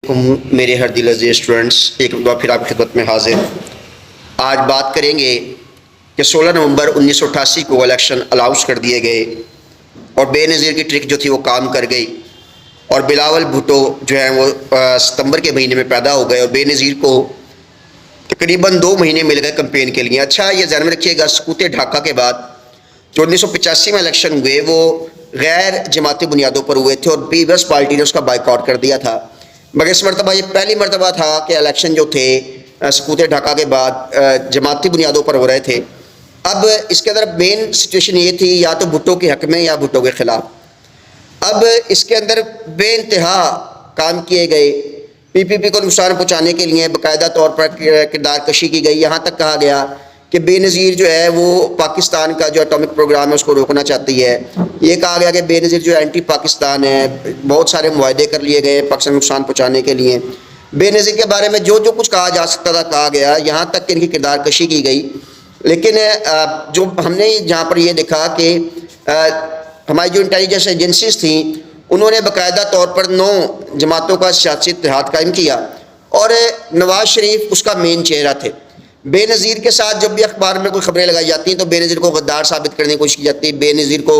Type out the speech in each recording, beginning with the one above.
علیکم میرے ہر دل عزیز اسٹوڈنٹس، ایک بار پھر آپ کی خدمت میں حاضر۔ آج بات کریں گے کہ 16 نومبر 1988 کو الیکشن الاؤز کر دیے گئے اور بے نظیر کی ٹرک جو تھی وہ کام کر گئی، اور بلاول بھٹو جو ہیں وہ ستمبر کے مہینے میں پیدا ہو گئے اور بے نظیر کو تقریباً 2 مہینے مل گئے کمپین کے لیے۔ اچھا، یہ ذہن میں رکھیے گا، سقوط ڈھاکہ کے بعد جو 1985 میں الیکشن ہوئے وہ غیر جماعتی بنیادوں پر ہوئے تھے اور پیپلز پارٹی نے اس کا بائیکاٹ کر دیا تھا، مگر اس مرتبہ یہ پہلی مرتبہ تھا کہ الیکشن جو تھے سقوط ڈھاکہ کے بعد جماعتی بنیادوں پر ہو رہے تھے۔ اب اس کے اندر مین سچویشن یہ تھی، یا تو بھٹو کے حق میں یا بھٹو کے خلاف۔ اب اس کے اندر بے انتہا کام کیے گئے، پی پی پی کو نقصان پہنچانے کے لیے باقاعدہ طور پر کردار کشی کی گئی، یہاں تک کہا گیا کہ بے نظیر جو ہے وہ پاکستان کا جو اٹامک پروگرام ہے اس کو روکنا چاہتی ہے۔ یہ کہا گیا کہ بے نظیر جو اینٹی پاکستان ہے، بہت سارے معاہدے کر لیے گئے پاکستان نقصان پہنچانے کے لیے۔ بے نظیر کے بارے میں جو کچھ کہا جا سکتا تھا کہا گیا، یہاں تک کہ ان کی کردار کشی کی گئی۔ لیکن جو ہم نے جہاں پر یہ دیکھا کہ ہماری جو انٹیلیجنس ایجنسیز تھیں انہوں نے باقاعدہ طور پر 9 جماعتوں کا سیاسی اتحاد قائم کیا اور نواز شریف اس کا مین چہرہ تھے۔ بے نظیر کے ساتھ جب بھی اخبار میں کوئی خبریں لگائی جاتی ہیں تو بے نظیر کو غدار ثابت کرنے کی کوشش کی جاتی ہے، بے نظیر کو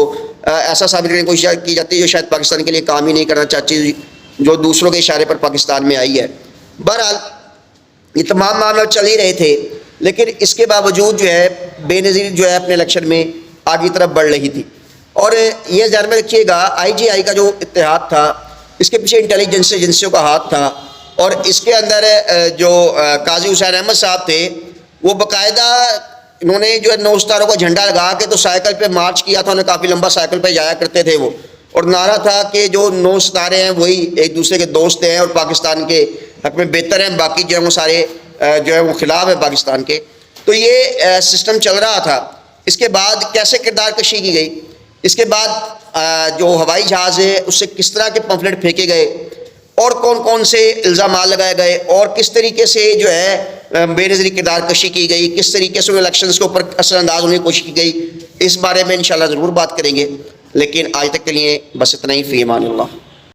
ایسا ثابت کرنے کی کوشش کی جاتی ہے جو شاید پاکستان کے لیے کام ہی نہیں کرنا چاہتی، جو دوسروں کے اشارے پر پاکستان میں آئی ہے۔ بہرحال یہ تمام معاملات چل ہی رہے تھے، لیکن اس کے باوجود جو ہے بے نظیر جو ہے اپنے الیکشن میں آگے طرف بڑھ رہی تھی۔ اور یہ ذہن میں رکھیے گا، آئی جی آئی کا جو اتحاد تھا اس کے پیچھے انٹیلیجنس ایجنسیوں کا ہاتھ تھا، اور اس کے اندر جو قاضی حسین احمد صاحب تھے وہ باقاعدہ انہوں نے جو ہے 9 ستاروں کا جھنڈا لگا کے تو سائیکل پہ مارچ کیا تھا، انہیں کافی لمبا سائیکل پہ جایا کرتے تھے وہ، اور نعرہ تھا کہ جو 9 ستارے ہیں وہی ایک دوسرے کے دوست ہیں اور پاکستان کے حق میں بہتر ہیں، باقی جو ہے وہ سارے جو ہے وہ خلاف ہیں پاکستان کے۔ تو یہ سسٹم چل رہا تھا۔ اس کے بعد کیسے کردار کشی کی گئی، اس کے بعد جو ہوائی جہاز ہے اس سے کس طرح کے پمفلٹ پھینکے گئے اور کون کون سے الزامات لگائے گئے اور کس طریقے سے جو ہے بے نظیری کردار کشی کی گئی، کس طریقے سے الیکشنز کے اوپر اثر انداز ہونے کی کوشش کی گئی، اس بارے میں انشاءاللہ ضرور بات کریں گے۔ لیکن آج تک کے لیے بس اتنا ہی، فی امان اللہ۔